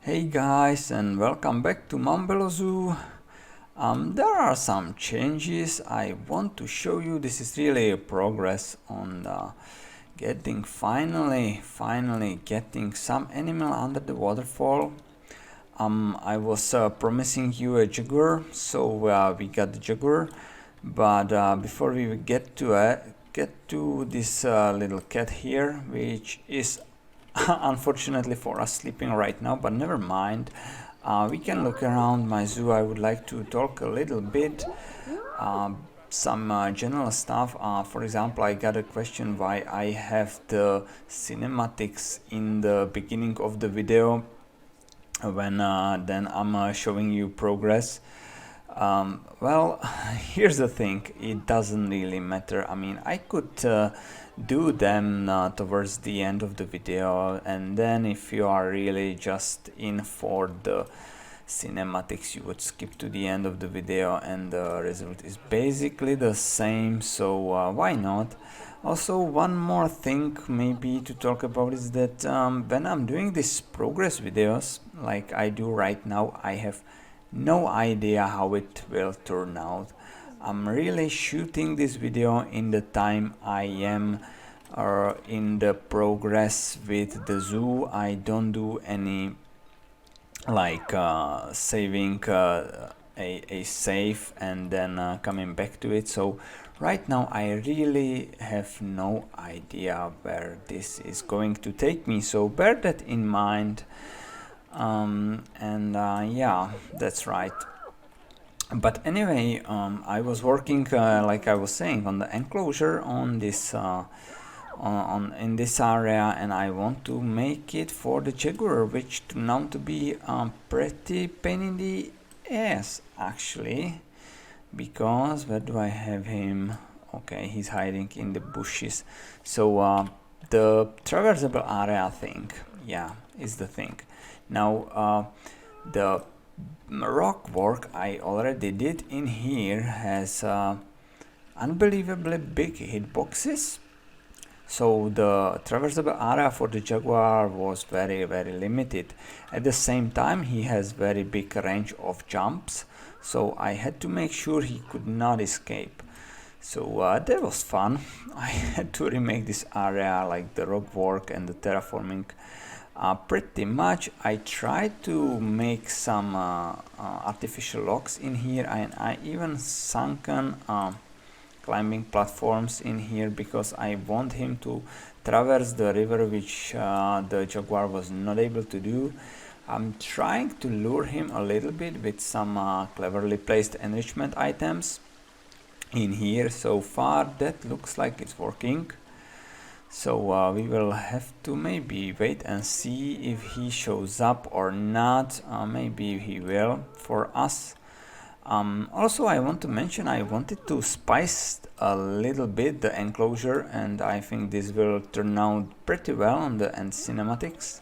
Hey guys, and welcome back to MtBelloZOO. There are some changes I want to show you. This is really a progress on getting finally getting some animal under the waterfall. I was promising you a Jaguar, so we got the Jaguar. But before we get to this little cat here, which is unfortunately for us sleeping right now, but never mind. We can look around my zoo. I would like to talk a little bit some general stuff. For example, I got a question why I have the cinematics in the beginning of the video when then I'm showing you progress. Well, here's the thing, it doesn't really matter. I mean, I could do them towards the end of the video, and then if you are really just in for the cinematics, you would skip to the end of the video and the result is basically the same, so why not? Also, one more thing maybe to talk about is that when I'm doing these progress videos like I do right now, I have no idea how it will turn out. I'm really shooting this video in the time I am in the progress with the zoo. I don't do any like saving a save and then coming back to it. So right now I really have no idea where this is going to take me, so bear that in mind. Yeah, that's right. But anyway, I was working like I was saying on the enclosure on this in this area, and I want to make it for the Jaguar, which turned out to be a pretty pain in the ass actually, because where do I have him? Okay, he's hiding in the bushes. So the traversable area thing, yeah, is the thing. Now the rock work I already did in here has unbelievably big hitboxes, so the traversable area for the Jaguar was very limited. At the same time, he has very big range of jumps, so I had to make sure he could not escape. So that was fun. I had to remake this area, like the rock work and the terraforming. Pretty much I tried to make some artificial locks in here, and I even sunken climbing platforms in here because I want him to traverse the river, which the Jaguar was not able to do. I'm trying to lure him a little bit with some cleverly placed enrichment items in here. So far that looks like it's working. So we will have to maybe wait and see if he shows up or not. Maybe he will for us. Also, I want to mention I wanted to spice a little bit the enclosure, and I think this will turn out pretty well on the end cinematics.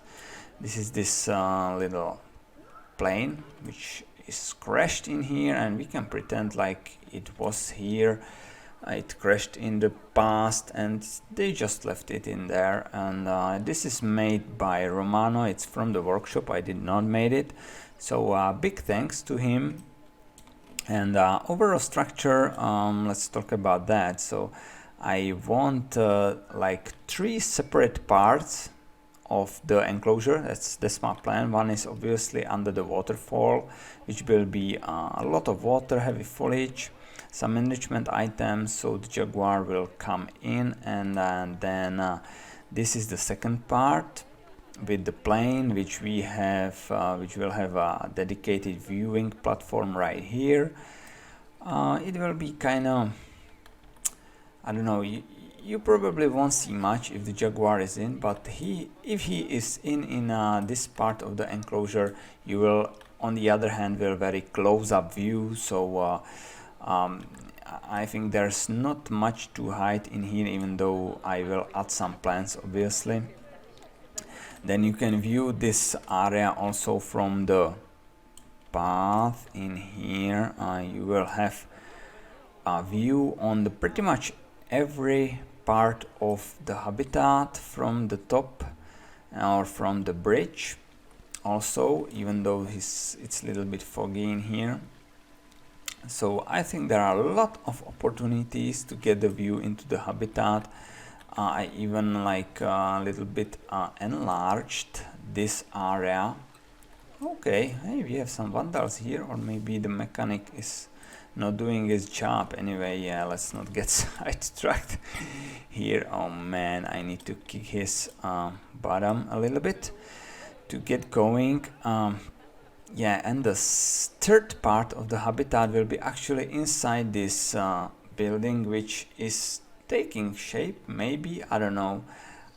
This is this little plane which is crashed in here, and we can pretend like it was here. It crashed in the past and they just left it in there, and this is made by Romano. It's from the workshop, I did not made it, so big thanks to him. And overall structure, let's talk about that. So I want like 3 separate parts of the enclosure. That's my plan. One is obviously under the waterfall, which will be a lot of water, heavy foliage, some enrichment items, so the Jaguar will come in, and then this is the second part with the plane, which we have which will have a dedicated viewing platform right here. It will be kind of, I don't know, you probably won't see much if the Jaguar is in, but if he is in this part of the enclosure, you will on the other hand will very close-up view. So I think there's not much to hide in here, even though I will add some plants obviously. Then you can view this area also from the path in here. You will have a view on the pretty much every part of the habitat from the top or from the bridge. also, even though it's a little bit foggy in here. So I think there are a lot of opportunities to get the view into the habitat. I even like a little bit enlarged this area. Okay, hey, we have some vandals here, or maybe the mechanic is not doing his job. Anyway, yeah, let's not get sidetracked here. Oh man, I need to kick his bottom a little bit to get going. Yeah, and the third part of the habitat will be actually inside this building, which is taking shape, maybe, I don't know.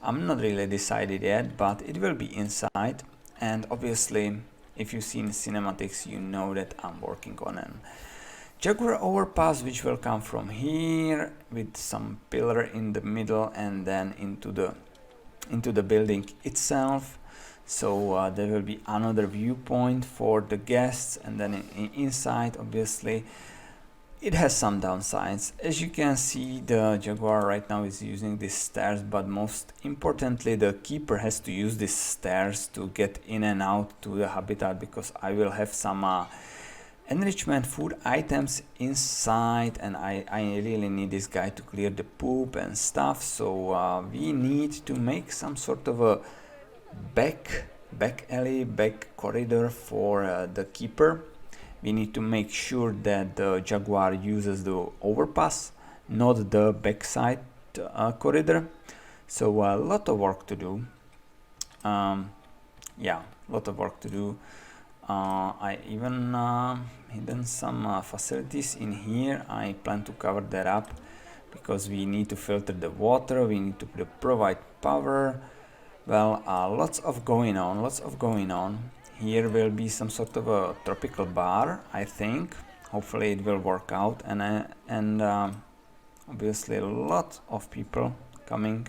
I'm not really decided yet, but it will be inside. And obviously, if you've seen cinematics, you know that I'm working on an Jaguar Overpass, which will come from here with some pillar in the middle and then into the building itself. So there will be another viewpoint for the guests, and then inside, obviously, it has some downsides. As you can see, the Jaguar right now is using these stairs, but most importantly, the keeper has to use these stairs to get in and out to the habitat, because I will have some enrichment food items inside, and I really need this guy to clear the poop and stuff. So we need to make some sort of a back alley, back corridor for the keeper. We need to make sure that the Jaguar uses the overpass, not the backside corridor. So a lot of work to do. Yeah, a lot of work to do. I even hidden some facilities in here. I plan to cover that up because we need to filter the water, we need to provide power. Well, lots of going on. Here will be some sort of a tropical bar, I think. Hopefully it will work out, and obviously a lot of people coming.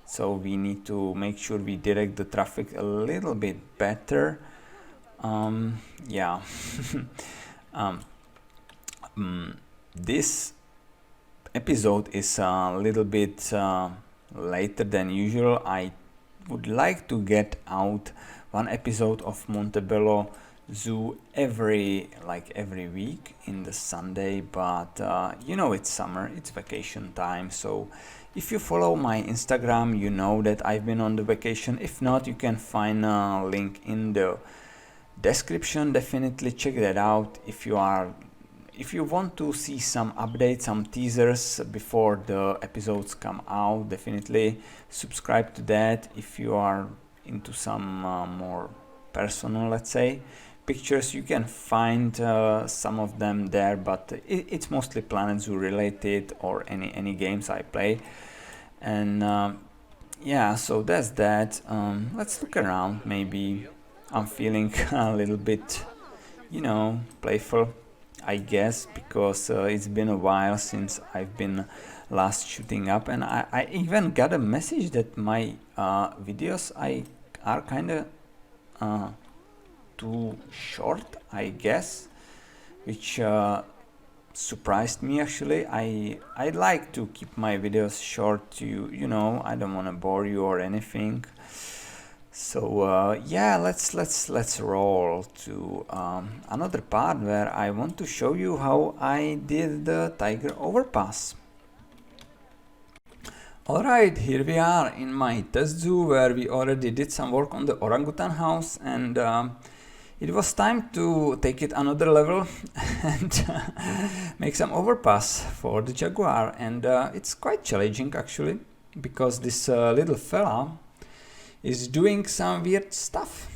So we need to make sure we direct the traffic a little bit better. Yeah. This episode is a little bit later than usual. I would like to get out one episode of MtBelloZOO every week in the Sunday, but you know, it's summer, it's vacation time. So if you follow my Instagram, you know that I've been on the vacation. If not, you can find a link in the description. Definitely check that out if you want to see some updates, some teasers before the episodes come out. Definitely subscribe to that. If you are into some more personal, let's say, pictures, you can find some of them there, but it's mostly planetzoo related, or any games I play. And yeah, so that's that. Let's look around. Maybe I'm feeling a little bit, playful, I guess, because it's been a while since I've been last shooting up, and I even got a message that my videos are kind of too short, I guess, which surprised me actually. I like to keep my videos short. I don't want to bore you or anything. So yeah, let's roll to another part where I want to show you how I did the Jaguar Overpass. Alright, here we are in my test zoo where we already did some work on the orangutan house, and it was time to take it another level and make some overpass for the Jaguar. And it's quite challenging actually, because this little fella is doing some weird stuff.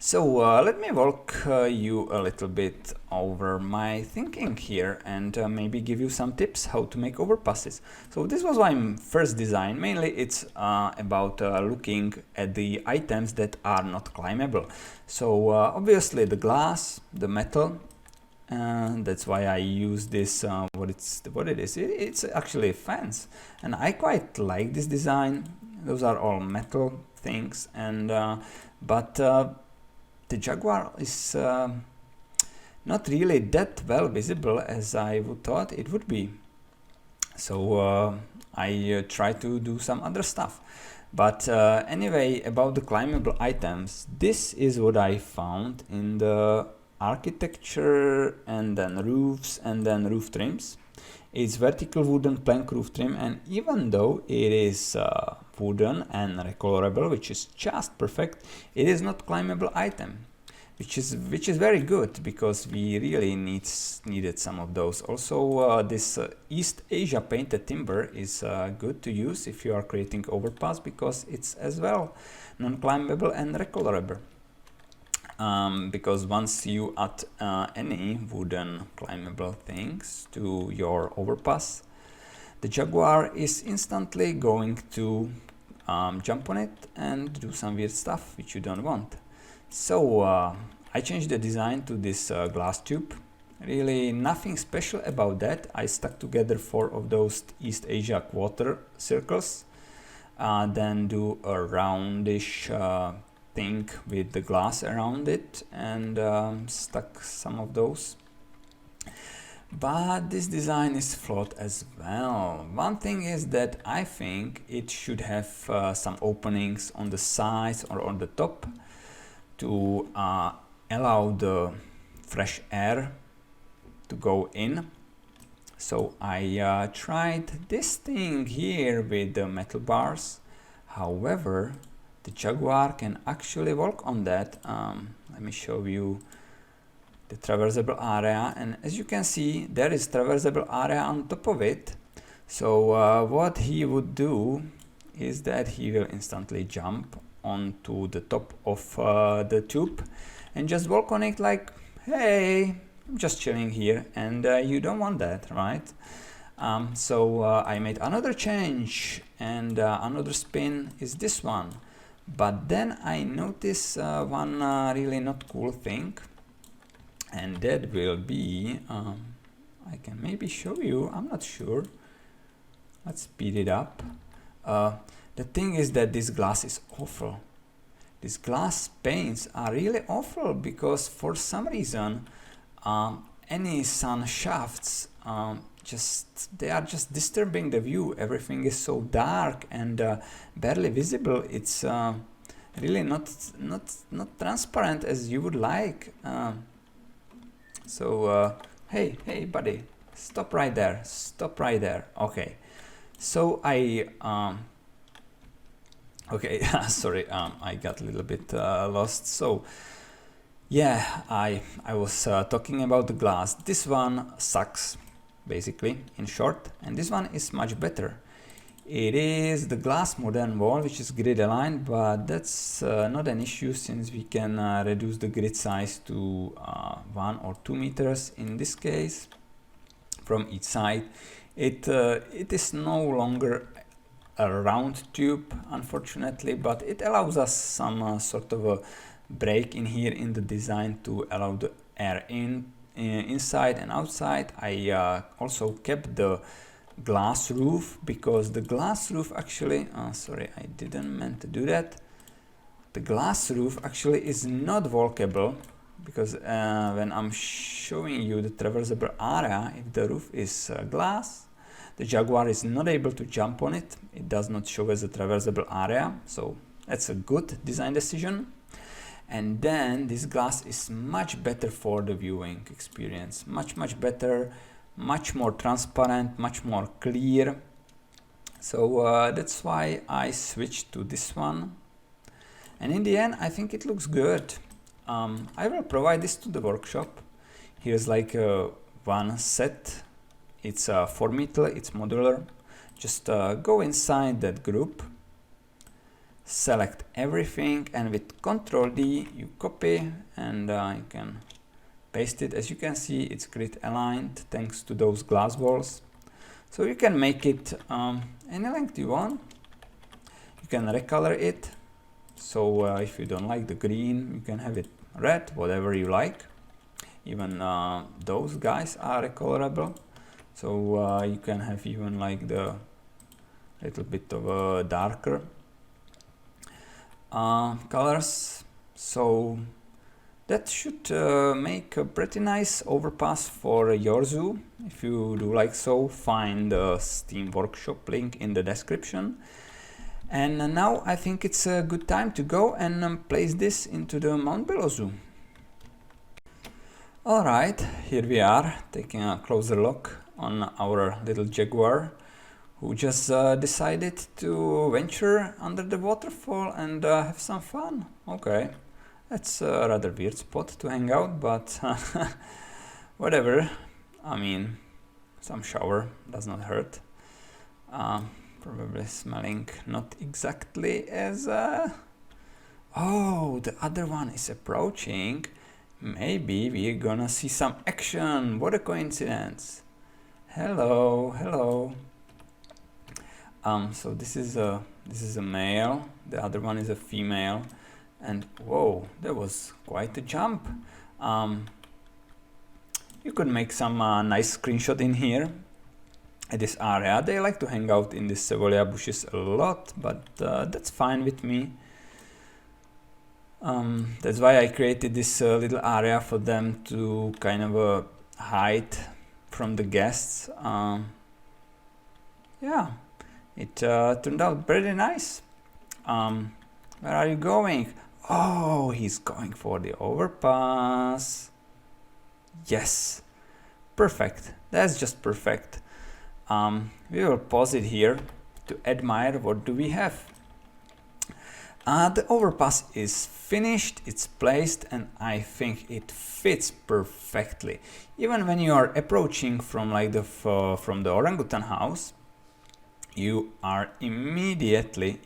So let me walk you a little bit over my thinking here, and maybe give you some tips how to make overpasses. So this was my first design. Mainly it's about looking at the items that are not climbable. So obviously the glass, the metal, that's why I use this, what it is. It's actually a fence, and I quite like this design. Those are all metal things, and but the Jaguar is not really that well visible as I would thought it would be. So I try to do some other stuff. But anyway, about the climbable items, this is what I found in the architecture and then roofs and then roof trims. It's vertical wooden plank roof trim, and even though it is wooden and recolorable, which is just perfect, it is not climbable item, which is very good, because we really needed some of those. Also, this East Asia painted timber is good to use if you are creating overpass, because it's as well non-climbable and recolorable. Because once you add any wooden climbable things to your overpass, the Jaguar is instantly going to jump on it and do some weird stuff which you don't want. So I changed the design to this glass tube. Really nothing special about that. I stuck together 4 of those East Asia quarter circles, then do a roundish thing with the glass around it, and stuck some of those. But this design is flawed as well. One thing is that I think it should have some openings on the sides or on the top to allow the fresh air to go in. So I tried this thing here with the metal bars. However, the Jaguar can actually walk on that. Let me show you the traversable area, and as you can see, there is traversable area on top of it. So what he would do is that he will instantly jump onto the top of the tube and just walk on it like, hey, I'm just chilling here, and you don't want that, right? So I made another change, and another spin is this one. But then I noticed one really not cool thing, and that will be, I can maybe show you, I'm not sure. Let's speed it up. The thing is that this glass is awful. These glass panes are really awful, because for some reason any sun shafts they are just disturbing the view. Everything is so dark and barely visible. It's really not transparent as you would like. Hey buddy, stop right there, okay. So I okay, sorry, I got a little bit lost. So yeah, I was talking about the glass. This one sucks, basically, in short, and this one is much better. It is the glass modern wall, which is grid aligned, but that's not an issue, since we can reduce the grid size to 1 or 2 meters in this case from each side. It is no longer a round tube, unfortunately, but it allows us some sort of a break in here in the design to allow the air inside and outside. I also kept the glass roof, because the glass roof actually, sorry, I didn't meant to do that. The glass roof actually is not walkable, because when I'm showing you the traversable area, if the roof is glass, the Jaguar is not able to jump on it. It does not show as a traversable area, so that's a good design decision. And then this glass is much better for the viewing experience, much better, much more transparent, much more clear. So that's why I switched to this one, and in the end I think it looks good. I will provide this to the workshop. Here's like one set. It's 4 meter, it's modular. Just go inside that group, select everything, and with Ctrl D you copy, and you can paste it. As you can see, it's grid aligned thanks to those glass walls. So you can make it any length you want. You can recolor it. So if you don't like the green, you can have it red, whatever you like. Even those guys are recolorable. So you can have even like the little bit of a darker colors. So that should make a pretty nice overpass for your zoo. If you do like so, find the Steam Workshop link in the description. And now I think it's a good time to go and place this into the MtBelloZOO. Alright, here we are, taking a closer look on our little Jaguar, who just decided to venture under the waterfall and have some fun. Okay, that's a rather weird spot to hang out, but whatever. I mean, some shower does not hurt. Probably smelling not exactly as... Oh, the other one is approaching. Maybe we're gonna see some action. What a coincidence. Hello, hello. So this is a male, the other one is a female, and whoa, that was quite a jump. You could make some nice screenshot in here at this area. They like to hang out in these sequoia bushes a lot, but that's fine with me. That's why I created this little area for them to kind of hide from the guests. Yeah, it turned out pretty nice. Where are you going? Oh, he's going for the overpass. Yes, perfect. That's just perfect. We will pause it here to admire what do we have. The overpass is finished, it's placed, and I think it fits perfectly. Even when you are approaching from like from the orangutan house, you are immediately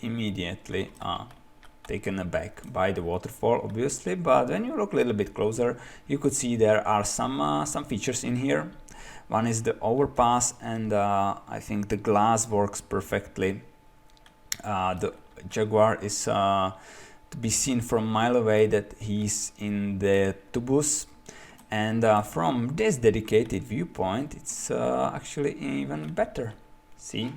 taken aback by the waterfall, obviously. But when you look a little bit closer, you could see there are some features in here. One is the overpass, and I think the glass works perfectly. The Jaguar is to be seen from a mile away that he's in the tubus, and from this dedicated viewpoint it's actually even better. See,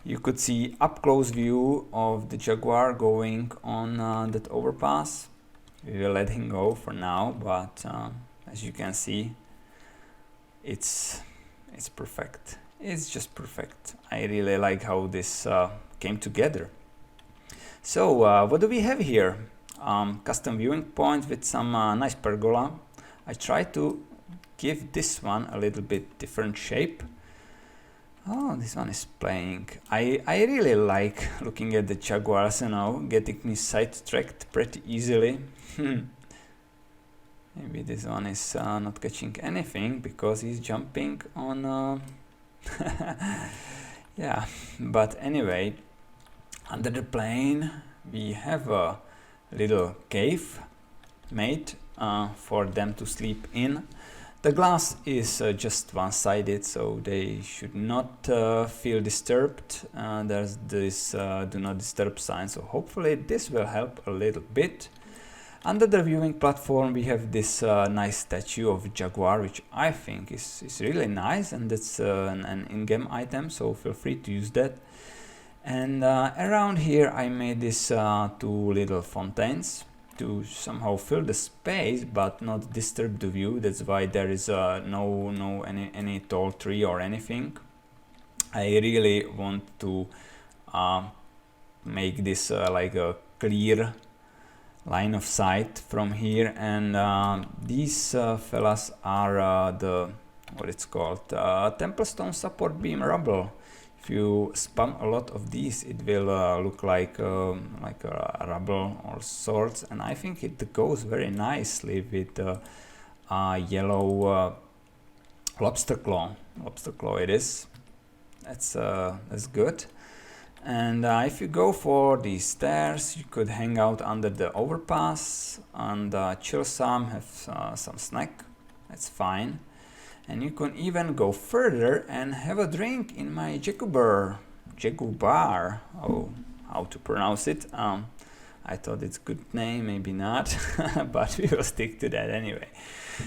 you could see up close view of the Jaguar going on that overpass. We will let him go for now, but as you can see, it's perfect. It's just perfect. I really like how this came together. So what do we have here? Custom viewing point with some nice pergola. I try to give this one a little bit different shape. Oh, this one is playing. I really like looking at the Jaguars, you know, getting me sidetracked pretty easily. Maybe this one is not catching anything because he's jumping on yeah, but anyway, under the plane we have a little cave made for them to sleep in. The glass is just one-sided, so they should not feel disturbed. There's this do not disturb sign, so hopefully this will help a little bit. Under the viewing platform we have this nice statue of Jaguar, which I think is really nice, and that's an in-game item, so feel free to use that. And around here I made this two little fountains to somehow fill the space but not disturb the view. That's why there is any tall tree or anything. I really want to make this like a clear line of sight from here, and these fellas are the what it's called Templestone support beam rubble. If you spam a lot of these, it will look like a rubble or sorts, and I think it goes very nicely with the yellow lobster claw. Lobster claw it is. That's good. And if you go for these stairs, you could hang out under the overpass and chill some, have some snack. That's fine. And you can even go further and have a drink in my Jaguar. Oh, how to pronounce it? I thought it's a good name, maybe not, but we will stick to that anyway.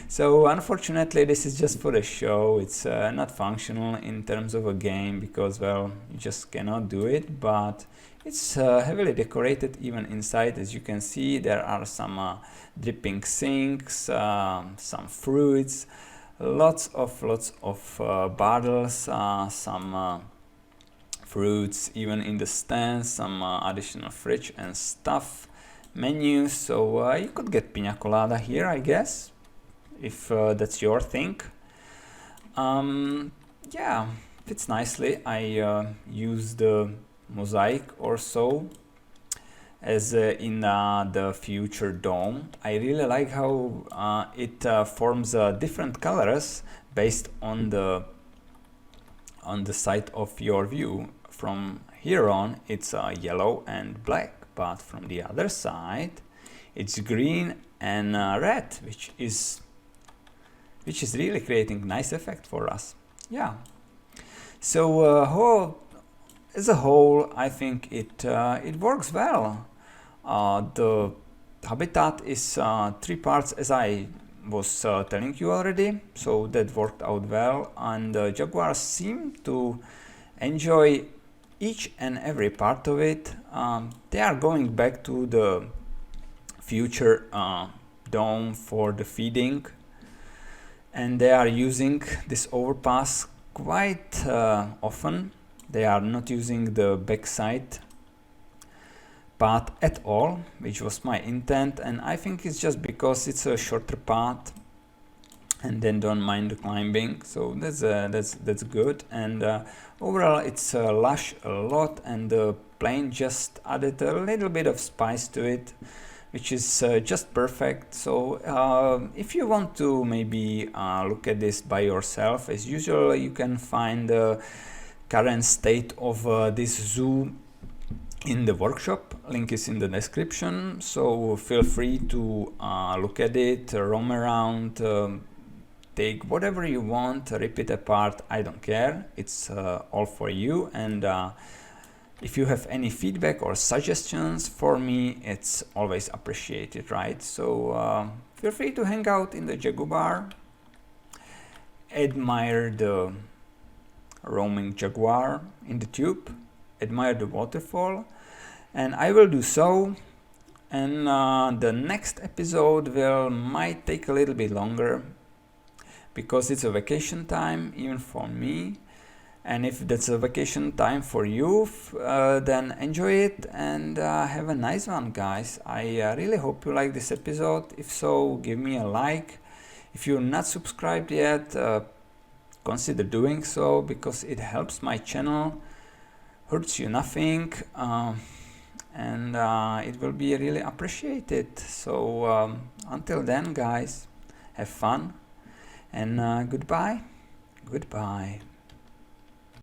So unfortunately this is just for the show. It's not functional in terms of a game because, well, you just cannot do it, but it's heavily decorated even inside. As you can see, there are some dripping sinks, some fruits, lots of bottles, some fruits, even in the stand, some additional fridge and stuff, menus. So you could get pina colada here, I guess, if that's your thing. Yeah, fits nicely. I used the mosaic or so as in the future dome. I really like how it forms different colors based on the side of your view. From here on it's yellow and black, but from the other side it's green and red, which is really creating nice effect for us. Yeah, so as a whole I think it works well. The habitat is 3 parts, as I was telling you already, so that worked out well, and the Jaguars seem to enjoy each and every part of it. They are going back to the future dome for the feeding, and they are using this overpass quite often. They are not using the backside path at all, which was my intent, and I think it's just because it's a shorter path and then don't mind the climbing, so that's good. And overall it's lush a lot, and the plane just added a little bit of spice to it, which is just perfect. So if you want to maybe look at this by yourself, as usual you can find the current state of this zoo in the workshop. Link is in the description, so feel free to look at it, roam around, take whatever you want, rip it apart, I don't care, it's all for you. And if you have any feedback or suggestions for me, it's always appreciated, right? So feel free to hang out in the Jaguar, admire the roaming Jaguar in the tube, admire the waterfall, and I will do so. And the next episode might take a little bit longer because it's a vacation time even for me, and if that's a vacation time for you, then enjoy it and have a nice one, guys. I really hope you like this episode. If so, give me a like. If you're not subscribed yet, consider doing so, because it helps my channel, hurts you nothing, and it will be really appreciated. So until then, guys, have fun, and goodbye.